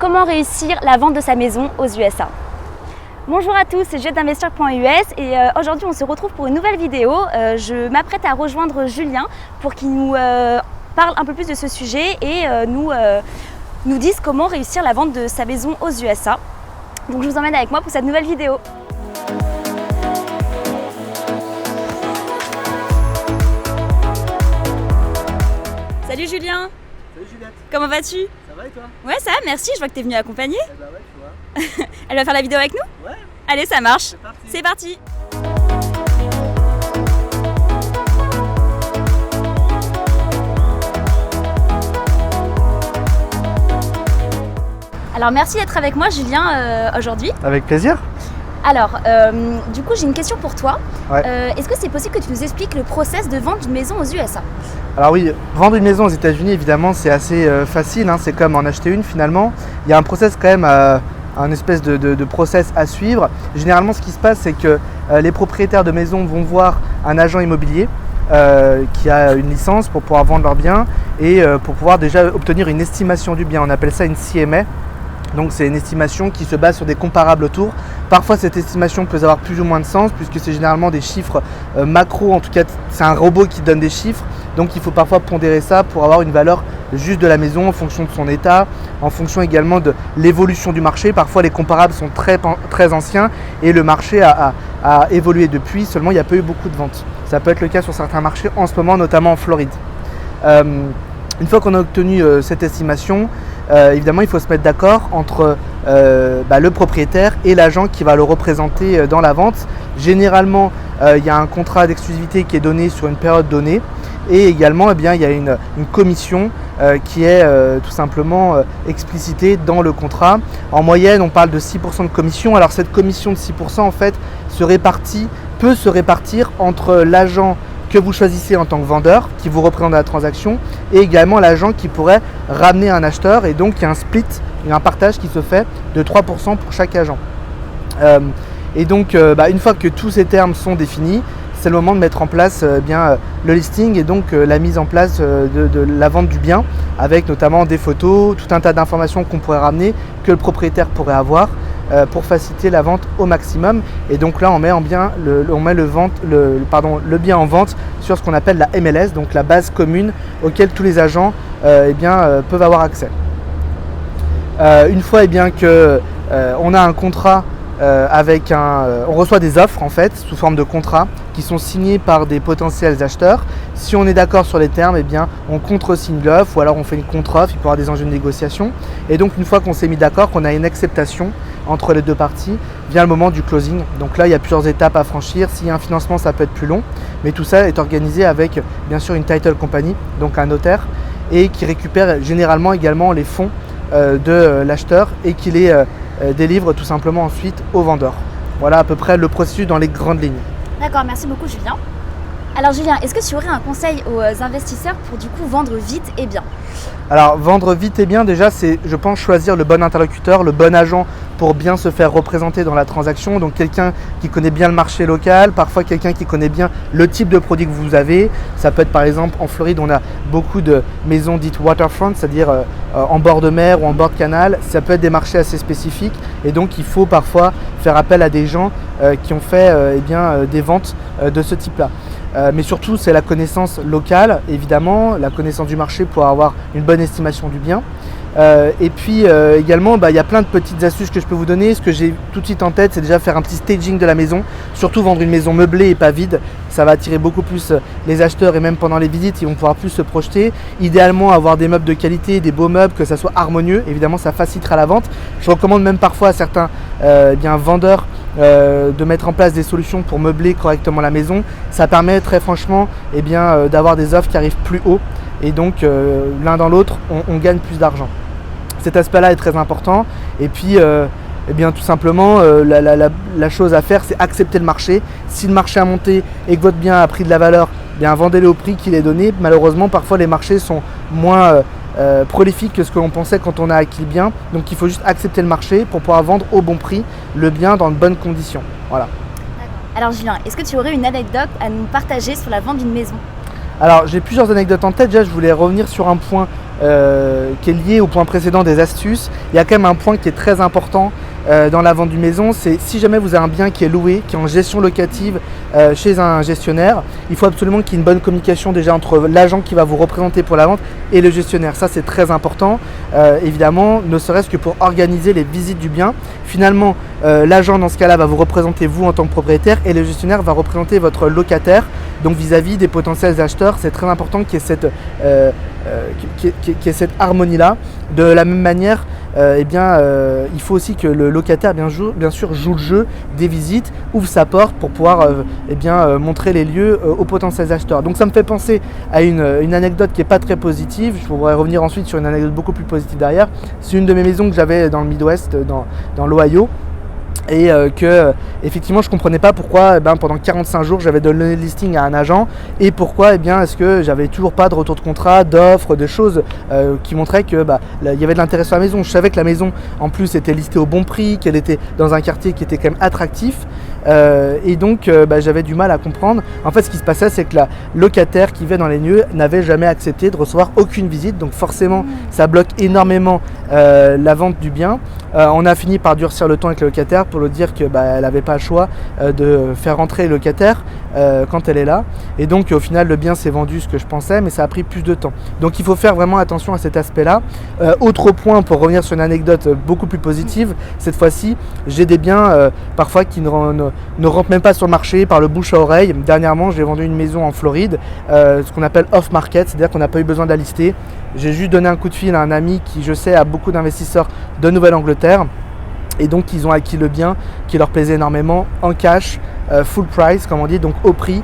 comment réussir la vente de sa maison aux USA. Bonjour à tous, c'est JetDinvestir.us et aujourd'hui on se retrouve pour une nouvelle vidéo. Je m'apprête à rejoindre Julien pour qu'il nous parle un peu plus de ce sujet et nous dise comment réussir la vente de sa maison aux USA. Donc je vous emmène avec moi pour cette nouvelle vidéo. Salut Julien. Salut Juliette. Comment vas-tu? Ça va et toi? Ouais, ça va, merci, je vois que tu es venu accompagner. Eh bah ouais, tu vois. Elle va faire la vidéo avec nous? Ouais. Allez, ça marche. C'est parti. C'est parti. Alors merci d'être avec moi Julien aujourd'hui. Avec plaisir. Alors, du coup j'ai une question pour toi. Ouais. Est-ce que c'est possible que tu nous expliques le process de vente d'une maison aux USA? Alors oui, vendre une maison aux États-Unis, évidemment, c'est assez facile. Hein, c'est comme en acheter une finalement. Il y a un process quand même, un espèce de process à suivre. Généralement, ce qui se passe, c'est que les propriétaires de maisons vont voir un agent immobilier qui a une licence pour pouvoir vendre leurs biens et pour pouvoir déjà obtenir une estimation du bien. On appelle ça une CMA. Donc c'est une estimation qui se base sur des comparables autour. Parfois cette estimation peut avoir plus ou moins de sens puisque c'est généralement des chiffres macro, en tout cas c'est un robot qui donne des chiffres. Donc il faut parfois pondérer ça pour avoir une valeur juste de la maison en fonction de son état, en fonction également de l'évolution du marché. Parfois les comparables sont très anciens et le marché a évolué depuis, seulement il n'y a pas eu beaucoup de ventes. Ça peut être le cas sur certains marchés en ce moment, notamment en Floride. Une fois qu'on a obtenu cette estimation, évidemment il faut se mettre d'accord entre le propriétaire et l'agent qui va le représenter dans la vente. Généralement il y a un contrat d'exclusivité qui est donné sur une période donnée et également il y a une commission qui est tout simplement explicitée dans le contrat. En moyenne on parle de 6% de commission. Alors cette commission de 6% en fait peut se répartir entre l'agent que vous choisissez en tant que vendeur, qui vous représente la transaction, et également l'agent qui pourrait ramener un acheteur, et donc il y a un split, il y a un partage qui se fait de 3% pour chaque agent. Et donc une fois que tous ces termes sont définis, c'est le moment de mettre en place le listing et donc la mise en place de la vente du bien, avec notamment des photos, tout un tas d'informations qu'on pourrait ramener, que le propriétaire pourrait avoir, pour faciliter la vente au maximum. Et donc là on met le bien en vente sur ce qu'on appelle la MLS, donc la base commune auquel tous les agents peuvent avoir accès. Une fois que on a un contrat on reçoit des offres en fait sous forme de contrat qui sont signés par des potentiels acheteurs. Si on est d'accord sur les termes, on contre-signe l'offre ou alors on fait une contre-offre, il peut y avoir des enjeux de négociation. Et donc une fois qu'on s'est mis d'accord, qu'on a une acceptation entre les deux parties, vient le moment du closing. Donc là il y a plusieurs étapes à franchir. S'il y a un financement, ça peut être plus long, mais tout ça est organisé avec bien sûr une title company, donc un notaire, et qui récupère généralement également les fonds de l'acheteur et qui les délivre tout simplement ensuite au vendeur. Voilà à peu près le processus dans les grandes lignes. D'accord, merci beaucoup Julien. Alors Julien, est-ce que tu aurais un conseil aux investisseurs pour du coup vendre vite et bien? Alors vendre vite et bien, déjà c'est, je pense, choisir le bon interlocuteur, le bon agent pour bien se faire représenter dans la transaction. Donc quelqu'un qui connaît bien le marché local, parfois quelqu'un qui connaît bien le type de produit que vous avez. Ça peut être par exemple en Floride, on a beaucoup de maisons dites waterfront, c'est-à-dire en bord de mer ou en bord de canal. Ça peut être des marchés assez spécifiques et donc il faut parfois faire appel à des gens qui ont fait des ventes de ce type-là. Mais surtout c'est la connaissance locale, évidemment, la connaissance du marché pour avoir une bonne estimation du bien. Et puis également il y a plein de petites astuces que je peux vous donner. Ce que j'ai tout de suite en tête, c'est déjà faire un petit staging de la maison, surtout vendre une maison meublée et pas vide. Ça va attirer beaucoup plus les acheteurs et même pendant les visites ils vont pouvoir plus se projeter. Idéalement avoir des meubles de qualité, des beaux meubles, que ça soit harmonieux, évidemment ça facilitera la vente. Je recommande même parfois à certains vendeurs de mettre en place des solutions pour meubler correctement la maison. Ça permet très franchement d'avoir des offres qui arrivent plus haut et donc l'un dans l'autre on gagne plus d'argent. Cet aspect-là est très important et puis tout simplement la chose à faire, c'est accepter le marché. Si le marché a monté et que votre bien a pris de la valeur, vendez-le au prix qu'il est donné. Malheureusement parfois les marchés sont moins prolifiques que ce que l'on pensait quand on a acquis le bien. Donc il faut juste accepter le marché pour pouvoir vendre au bon prix le bien dans de bonnes conditions. Voilà. Alors Julien, est-ce que tu aurais une anecdote à nous partager sur la vente d'une maison? Alors j'ai plusieurs anecdotes en tête. Déjà je voulais revenir sur un point qui est lié au point précédent des astuces, il y a quand même un point qui est très important dans la vente d'une maison, c'est si jamais vous avez un bien qui est loué, qui est en gestion locative chez un gestionnaire, il faut absolument qu'il y ait une bonne communication déjà entre l'agent qui va vous représenter pour la vente et le gestionnaire. Ça, c'est très important, évidemment, ne serait-ce que pour organiser les visites du bien. Finalement, l'agent dans ce cas-là va vous représenter vous en tant que propriétaire et le gestionnaire va représenter votre locataire. Donc vis-à-vis des potentiels acheteurs, c'est très important qu'il y ait cette harmonie-là. De la même manière, il faut aussi que le locataire bien sûr joue le jeu des visites, ouvre sa porte pour pouvoir montrer les lieux aux potentiels acheteurs. Donc ça me fait penser à une anecdote qui n'est pas très positive. Je pourrais revenir ensuite sur une anecdote beaucoup plus positive derrière. C'est une de mes maisons que j'avais dans le Midwest, dans l'Ohio. Et effectivement je ne comprenais pas pourquoi pendant 45 jours j'avais donné le listing à un agent et pourquoi est-ce que j'avais toujours pas de retour de contrat, d'offres, de choses qui montraient que il y avait de l'intérêt sur la maison. Je savais que la maison en plus était listée au bon prix, qu'elle était dans un quartier qui était quand même attractif et donc j'avais du mal à comprendre. En fait ce qui se passait c'est que la locataire qui vivait dans les lieux n'avait jamais accepté de recevoir aucune visite, donc forcément ça bloque énormément la vente du bien. On a fini par durcir le ton avec le locataire pour lui dire que elle n'avait pas le choix de faire rentrer le locataire quand elle est là. Et donc au final le bien s'est vendu ce que je pensais, mais ça a pris plus de temps. Donc il faut faire vraiment attention à cet aspect-là. Autre point pour revenir sur une anecdote beaucoup plus positive, cette fois-ci j'ai des biens parfois qui ne rentrent même pas sur le marché par le bouche à oreille. Dernièrement j'ai vendu une maison en Floride, ce qu'on appelle off-market, c'est-à-dire qu'on n'a pas eu besoin de la lister. J'ai juste donné un coup de fil à un ami qui je sais a beaucoup d'investisseurs de Nouvelle-Angleterre. Et donc ils ont acquis le bien qui leur plaisait énormément en cash, full price comme on dit, donc au prix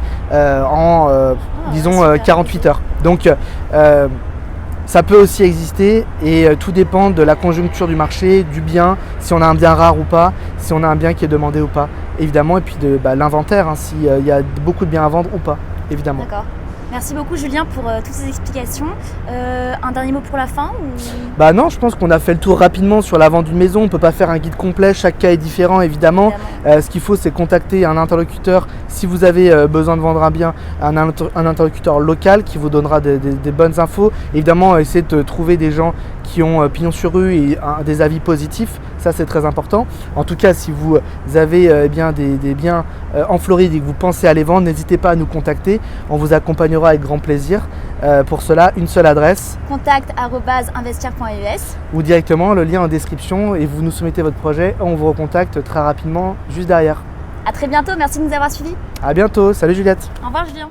disons 48 heures. Donc ça peut aussi exister et tout dépend de la conjoncture du marché, du bien, si on a un bien rare ou pas, si on a un bien qui est demandé ou pas, évidemment, et puis de l'inventaire, s'il y a beaucoup de biens à vendre ou pas, évidemment. D'accord. Merci beaucoup Julien pour toutes ces explications. Un dernier mot pour la fin Non, je pense qu'on a fait le tour rapidement sur la vente d'une maison. On ne peut pas faire un guide complet, chaque cas est différent évidemment. Ce qu'il faut c'est contacter un interlocuteur si vous avez besoin de vendre un bien, un interlocuteur local qui vous donnera des bonnes infos. Évidemment, essayez de trouver des gens qui ont pignon sur rue et des avis positifs, ça c'est très important. En tout cas, si vous avez des biens en Floride et que vous pensez à les vendre, n'hésitez pas à nous contacter, on vous accompagnera avec grand plaisir. Pour cela, une seule adresse, contact@investir.us, ou directement le lien en description et vous nous soumettez votre projet, on vous recontacte très rapidement juste derrière. À très bientôt, merci de nous avoir suivis. À bientôt, salut Juliette. Au revoir Julien.